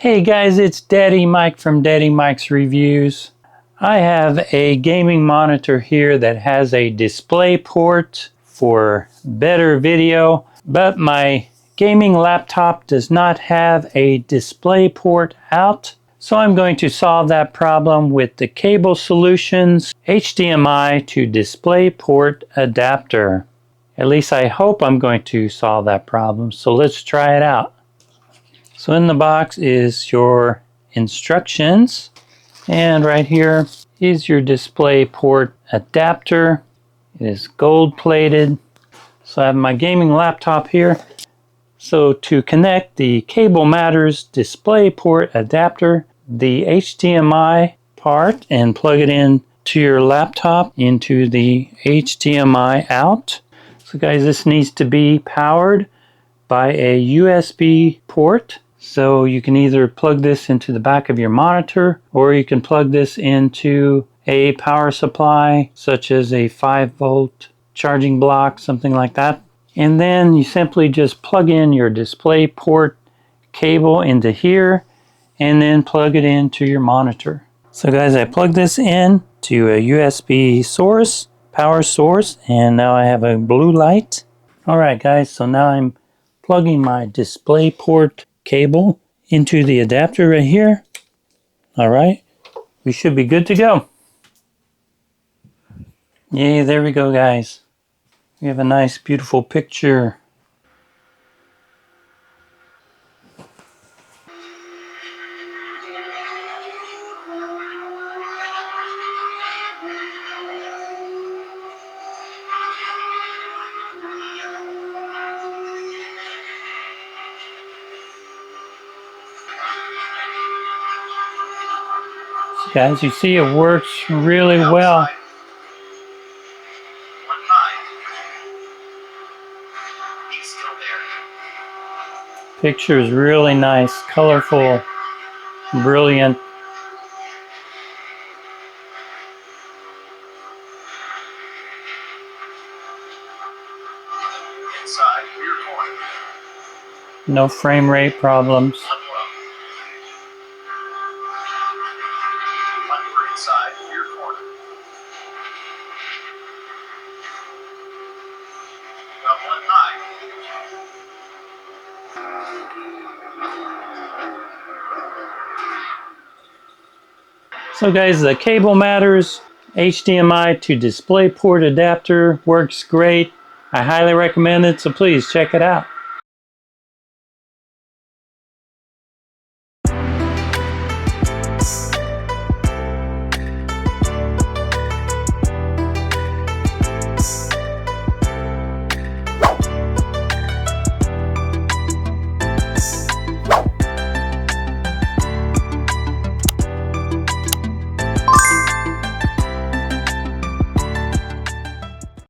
Hey guys, it's Daddy Mike from Daddy Mike's Reviews. I have a gaming monitor here that has a DisplayPort for better video, but my gaming laptop does not have a DisplayPort out. So I'm going to solve that problem with the Cable Solutions HDMI to DisplayPort adapter. At least I hope I'm going to solve that problem, so let's try it out. So in the box is your instructions, and right here is your DisplayPort adapter. It is gold plated. So I have my gaming laptop here. So to connect the Cable Matters DisplayPort adapter, the HDMI part, and plug it in to your laptop into the HDMI out. So guys, this needs to be powered by a USB port. So you can either plug this into the back of your monitor, or you can plug this into a power supply such as a 5-volt charging block, something like that. And then you simply just plug in your DisplayPort cable into here and then plug it into your monitor. So guys, I plugged this in to a USB source, power source, and now I have a blue light. Alright guys, so now I'm plugging my DisplayPort cable into the adapter right here. Alright, we should be good to go. Yay, there we go guys. We have a nice beautiful picture. So guys, you see it works really well. Picture is really nice, colorful, brilliant. No frame rate problems. So guys, the Cable Matters HDMI to DisplayPort adapter works great. I highly recommend it, so please check it out.